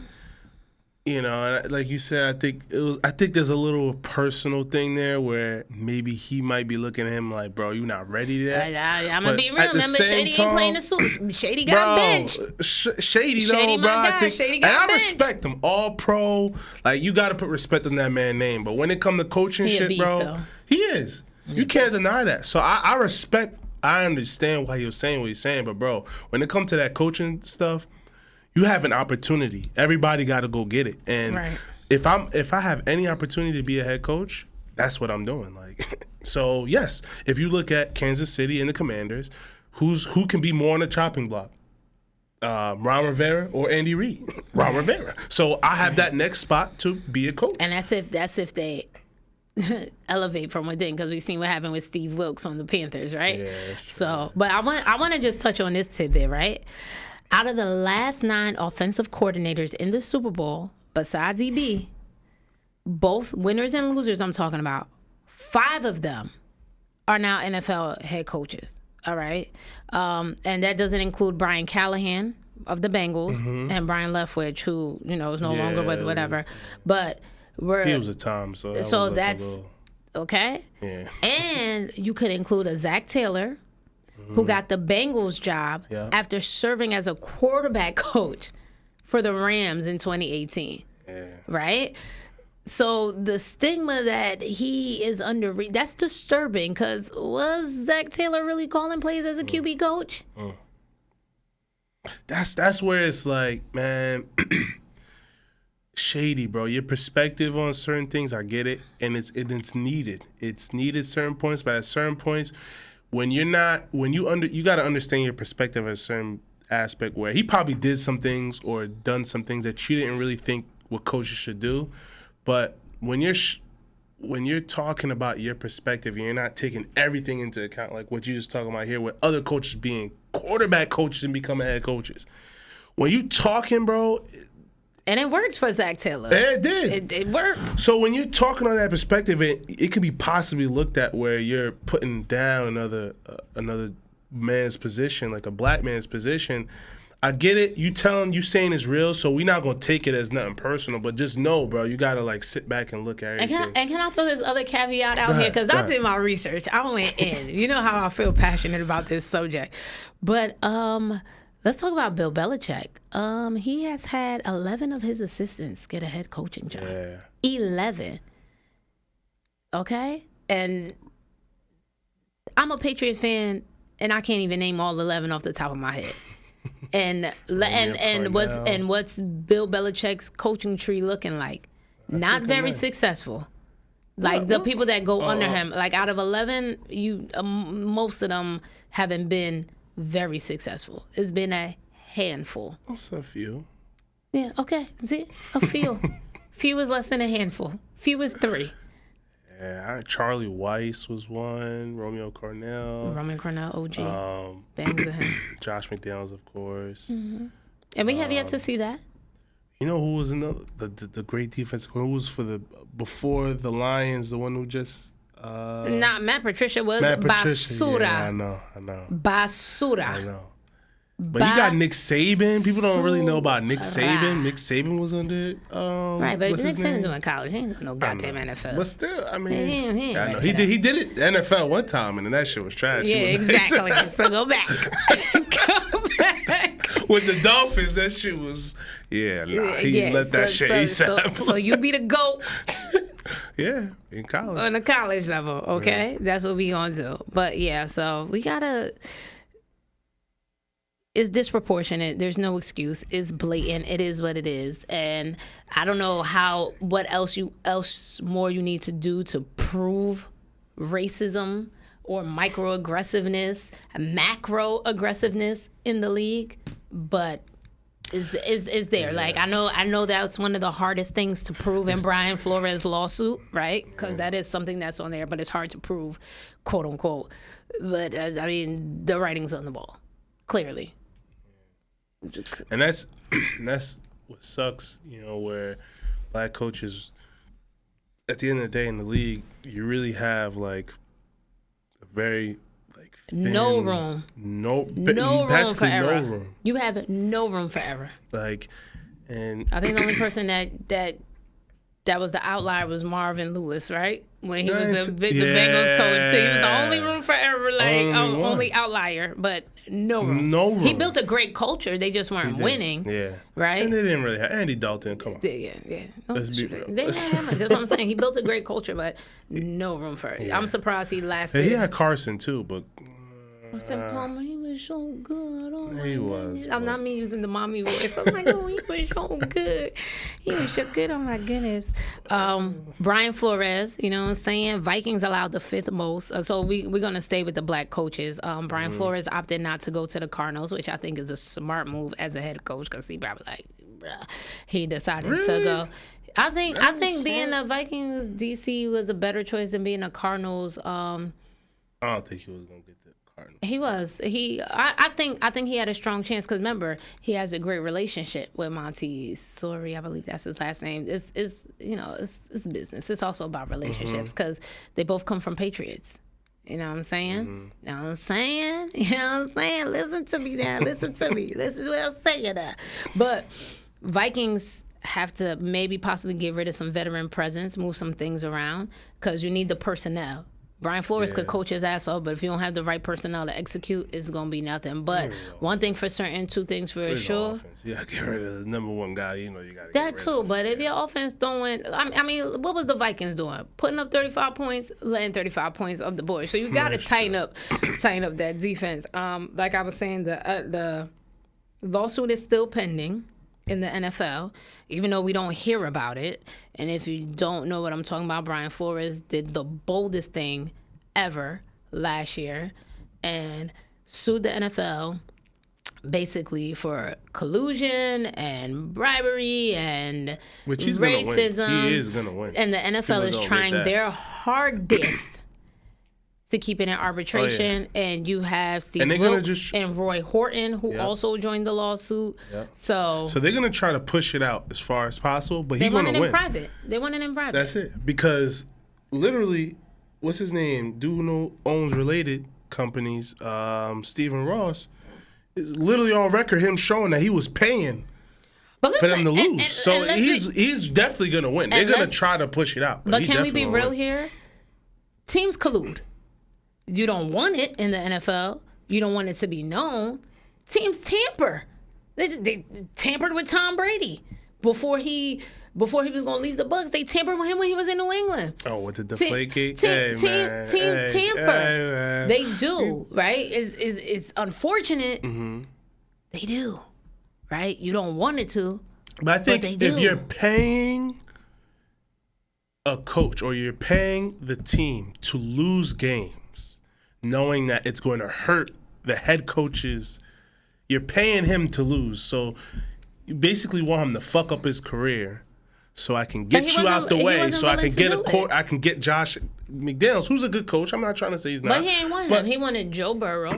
You know, and like you said, I think there's a little personal thing there where maybe he might be looking at him like, bro, you not ready yet. I'm gonna But be real. at the Remember, same Shady ain't playing the time- suits. Shady got benched. Shady though, Shady, bro. my I guy. think, Shady and got I benched. respect him. All pro. Like you got to put respect on that man's name. But when it come to coaching He a shit, beast, bro, though. he is. You can't deny that. So I respect. I understand why he was saying what he's saying. But bro, when it comes to that coaching stuff, you have an opportunity. Everybody got to go get it. And Right. if I have any opportunity to be a head coach, that's what I'm doing. Like, so yes, if you look at Kansas City and the Commanders, who can be more on the chopping block? Ron Rivera or Andy Reid? Ron Rivera. So I have that next spot to be a coach. And that's if they elevate from within, because we've seen what happened with Steve Wilkes on the Panthers, right? Yeah, that's true. So, but I want to just touch on this tidbit, right? Out of the last 9 offensive coordinators in the Super Bowl, besides EB, both winners and losers I'm talking about, 5 of them are now NFL head coaches. All right. And that doesn't include Brian Callahan of the Bengals and Brian Leftwich, who, is no longer with whatever. But He was a Tom, so that so was like that's a little, okay. yeah. And you could include a Zach Taylor, who got the Bengals job Yeah. after serving as a quarterback coach for the Rams in 2018. Yeah. Right? So the stigma that he is under, that's disturbing, because was Zach Taylor really calling plays as a QB coach? That's where it's like, man, Shady, bro. Your perspective on certain things, I get it, and it's needed. It's needed certain points, but at certain points, you got to understand your perspective at a certain aspect where he probably did some things or done some things that you didn't really think what coaches should do, but when you're talking about your perspective, and you're not taking everything into account, like what you just talking about here, with other coaches being quarterback coaches and becoming head coaches. When you talking, bro, And it works for Zach Taylor. it did. It works. So when you're talking on that perspective, it could be possibly looked at where you're putting down another man's position, like a black man's position. I get it. You saying it's real, so we're not gonna take it as nothing personal. But just know, bro, you gotta like sit back and look at And everything. can I throw this other caveat out Go here? ahead, Because go I ahead. did my research. I went in. You know how I feel passionate about this subject. But let's talk about Bill Belichick. He has had 11 of his assistants get a head coaching job. Yeah. 11. Okay? And I'm a Patriots fan, and I can't even name all 11 off the top of my head. And what's Bill Belichick's coaching tree looking like? Not very successful. Like the people that go under him, like out of 11, most of them haven't been very successful. It's been a handful. That's a few. Yeah, okay. See? A few. Few is less than a handful. Few is 3. Yeah, Charlie Weiss was one. Romeo Cornell. Roman Cornell, OG. Bangs with him. Josh McDaniels, of course. And we have yet to see that. You know who was the great defensive coordinator? Who was before the Lions? The one who just Not Matt Patricia was Matt Patricia. Basura. Yeah, I know. Basura. I know. But you got Nick Saban. People don't really know about Nick Saban. Nick Saban was under Right, but what's Nick his name? Saban's doing college. He ain't doing no goddamn NFL. But still, I mean, He ain't I know ready he for did it NFL one time, and then that shit was trash. Yeah, He went- exactly. So go back. Go back. With the Dolphins, that shit was he let that shit ASAP. So you be the GOAT. Yeah, in college. On the college level, okay? That's what we gonna do. But yeah, so we gotta. It's disproportionate. There's no excuse. It's blatant. It is what it is, and I don't know what else more you need to do to prove racism or microaggressiveness, macro aggressiveness in the league, but is there. Like I know that's one of the hardest things to prove in Brian Flores' lawsuit, right? Because that is something that's on there, but it's hard to prove, quote unquote. But I mean, the writing's on the wall, clearly. And that's what sucks, where black coaches, at the end of the day in the league, you really have like a very thin, no room for error. No room. You have no room for error. And I think the only person that was the outlier was Marvin Lewis, right? When he was the Bengals coach. He was the only room for error, only outlier, but no room. No room. He built a great culture. They just weren't winning. Yeah. Right? And they didn't really have Andy Dalton. Come on. Yeah. No, Let's be real. They didn't have much. That's what I'm saying. He built a great culture, but no room for it. Yeah. I'm surprised he lasted. And he had Carson, too, but... Palmer, he was so good. Oh he was. I'm not me using the mommy voice. I'm like, oh, he was so good. He was so good. Oh my goodness. Brian Flores, you know what I'm saying? Vikings allowed the 5th most. So we're going to stay with the black coaches. Brian Flores opted not to go to the Cardinals, which I think is a smart move as a head coach because he probably he decided to go. I think being the Vikings DC was a better choice than being the Cardinals. I don't think he was going to get the Cardinals. He was. I think he had a strong chance because remember he has a great relationship with Monty Sorry, I believe that's his last name. It's business. It's also about relationships because they both come from Patriots. You know what I'm saying? You know what I'm saying? You know what I'm saying? Listen to me now. Listen to me. This is what I'm saying now. But Vikings have to maybe possibly get rid of some veteran presence, move some things around because you need the personnel. Brian Flores could coach his ass off, but if you don't have the right personnel to execute, it's going to be nothing. But one thing for certain, two things for sure. You got to get rid of the number one guy. You got to get rid of that too, but if your offense don't win, I mean, what was the Vikings doing? Putting up 35 points, letting 35 points up the board. So you got to tighten up that defense. Like I was saying, the lawsuit is still pending in the NFL, even though we don't hear about it. And if you don't know what I'm talking about, Brian Flores did the boldest thing ever last year and sued the NFL basically for collusion and bribery and which he's racism. Gonna win. He is going to win. And the NFL is trying their hardest to keep it in arbitration, and you have Steve Wilkes and Roy Horton, who also joined the lawsuit. Yep. So they're gonna try to push it out as far as possible, but he's gonna win. They want it in private. That's it, because literally, what's his name? Dude who owns related companies, Stephen Ross, is literally on record him showing that he was paying for them to lose. So he's definitely gonna win. They're gonna try to push it out. But can we be real here? Teams collude. You don't want it in the NFL. You don't want it to be known. Teams tamper. They tampered with Tom Brady before he was going to leave the Bucs. They tampered with him when he was in New England. Oh, with the Deflategate? Teams tamper. They do, right? It's unfortunate. They do, right? You don't want it to, but I think if you're paying a coach or you're paying the team to lose games, knowing that it's going to hurt the head coaches, you're paying him to lose. So you basically want him to fuck up his career so I can get you out the way, so I can get I can get Josh McDaniels, who's a good coach. I'm not trying to say he's not. But he ain't want him. He wanted Joe Burrow.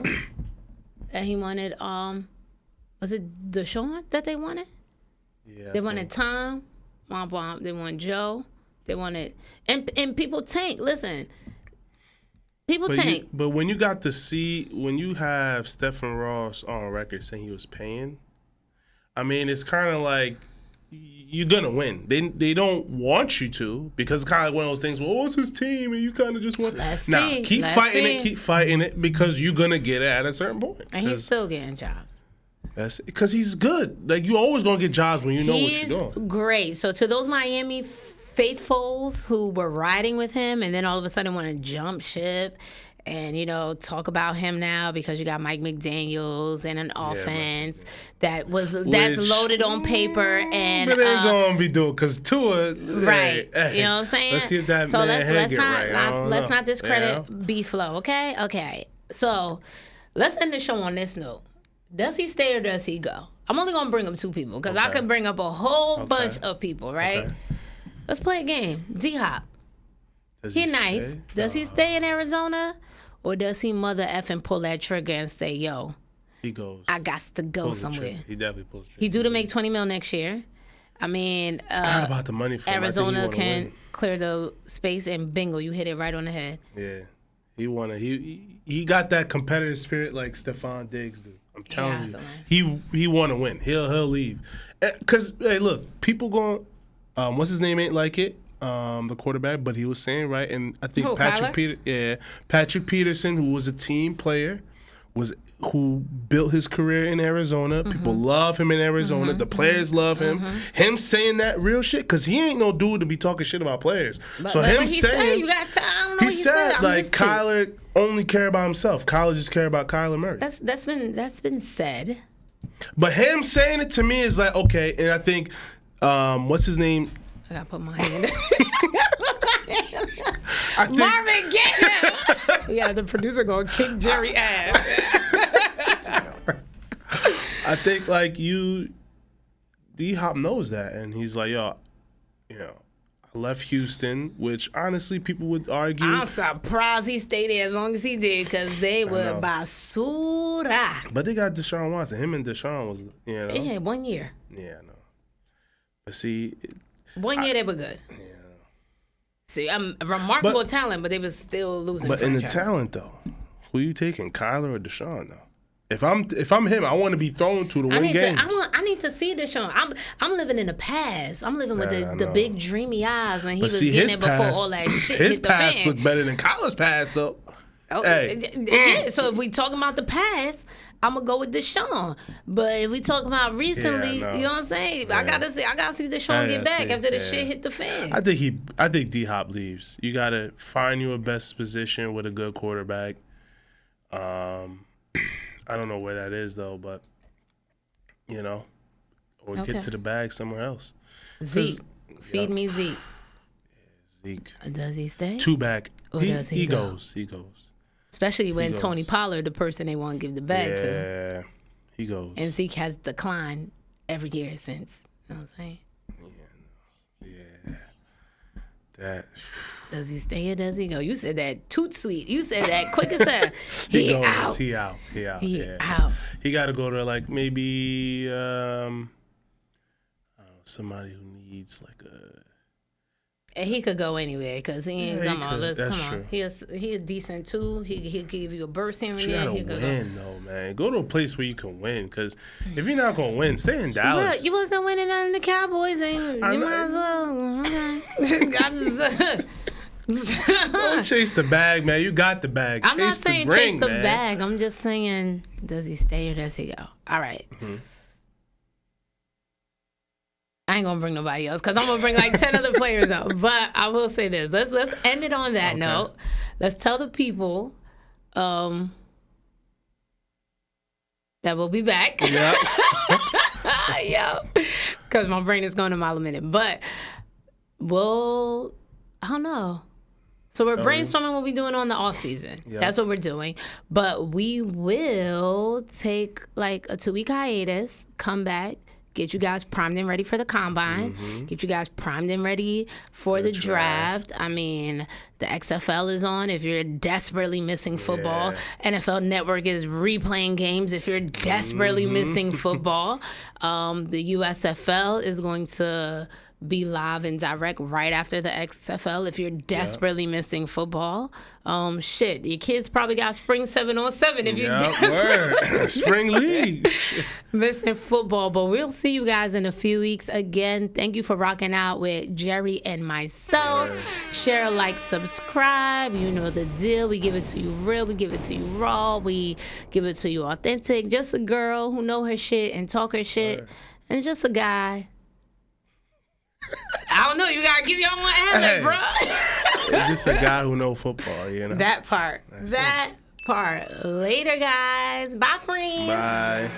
And he wanted was it Deshaun that they wanted? Yeah. They wanted Tom. They wanted Joe. They wanted and people tank. Listen. People tank. But when you when you have Stephen Ross on record saying he was paying, I mean, it's kind of like you're gonna win. They don't want you to, because it's kind of like one of those things. Well, it's his team, and you kind of just want. Keep fighting it, because you're gonna get it at a certain point. And he's still getting jobs. That's because he's good. Like, you always gonna get jobs when you know what you're doing. Great. So to those Miami faithfuls who were riding with him and then all of a sudden want to jump ship and, talk about him now because you got Mike McDaniels and an offense that's loaded on paper. And but they ain't going to be doing because Tua. Right. Hey, you know what I'm saying? Let's see if that man head get right. Let's not discredit B-Flow, okay? Okay. So let's end the show on this note. Does he stay or does he go? I'm only going to bring up 2 people because I could bring up a whole bunch of people, right? Okay. Let's play a game. D-Hop. He's nice. Stay? Does he stay in Arizona? Or does he mother effing pull that trigger and say, yo, he goes. I got to go somewhere. He definitely pulls the trigger. He due to make $20 million next year. I mean, it's not about the money for him. Arizona can clear the space and bingo, you hit it right on the head. Yeah. He got that competitive spirit like Stephon Diggs do. I'm telling you. He want to win. He'll leave. Cuz hey, look, people going what's his name ain't like it. The quarterback, but he was saying right, and I think Patrick Peterson, who was a team player, who built his career in Arizona. People love him in Arizona. The players love him. Him saying that real shit, because he ain't no dude to be talking shit about players. So him saying, he said like Kyler only care about himself. Kyler just care about Kyler Murray. That's been said. But him saying it to me is like okay, and I think what's his name? I gotta put my hand. Marvin, get him! Yeah, the producer gonna kick Jerry ass. I think like D-Hop knows that, and he's like, yo, I left Houston, which honestly people would argue. I'm surprised he stayed there as long as he did, because they were basura. But they got Deshaun Watson. Him and Deshaun was, Yeah, 1 year. Yeah, I know. But see. 1 year they were good. Yeah. See, I'm remarkable talent, but they was still losing. But franchise. In the talent though, who you taking, Kyler or Deshaun though? If I'm him, I want to be thrown to win games. I need to see Deshaun. I'm living in the past. I'm living with the big dreamy eyes when he was getting it before all that shit hit the fan. His past looked better than Kyler's past though. Okay. Hey. Yeah, so if we talking about the past, I'm gonna go with Deshaun. But if we talk about recently, you know what I'm saying? Yeah. I gotta see Deshaun get back after the shit hit the fan. I think D-Hop leaves. You gotta find you a best position with a good quarterback. I don't know where that is though, but or get to the bag somewhere else. Zeke, feed me Zeke. Zeke. Does he stay? 2 back. Or does he go? He goes. Especially when Tony Pollard, the person they want to give the bag to. Yeah, he goes. And Zeke has declined every year since. You know what I'm saying? Yeah. That. Does he stay or does he go? You said that toot sweet. You said that quick as hell. He out. He out. He got to go to like maybe somebody who needs like a. And he could go anywhere because he ain't come on. That's come true. on. He a decent too. He'll give you a burst here and there. You gotta win though, man. Go to a place where you can win. Because if you're not gonna win, stay in Dallas. You wasn't winning on the Cowboys, and you might as well. Okay. Don't chase the bag, man. You got the bag. I'm not saying chase the man. bag. I'm just saying, does he stay or does he go? All right. Mm-hmm. I ain't gonna bring nobody else because I'm gonna bring like 10 other players up. But I will say this: let's end it on that note. Let's tell the people that we'll be back. Yep. Because my brain is going a mile a minute. But I don't know. So we're brainstorming what we're doing on the off season. Yep. That's what we're doing. But we will take like a 2-week hiatus, come back. Get you guys primed and ready for the combine. Get you guys primed and ready for the draft. I mean, the XFL is on if you're desperately missing football. NFL Network is replaying games if you're desperately missing football. The USFL is going to be live and direct right after the XFL if you're desperately missing football. Your kids probably got spring 7-on-7 if you're desperately spring league missing football. But we'll see you guys in a few weeks again. Thank you for rocking out with Jerry and myself. Share, like, subscribe. You know the deal. We give it to you real. We give it to you raw. We give it to you authentic. Just a girl who know her shit and talk her shit. And just a guy I don't know. You gotta give y'all one ad, bro. Just a guy who know football, you know. That part. That part. Later, guys. Bye, friends. Bye.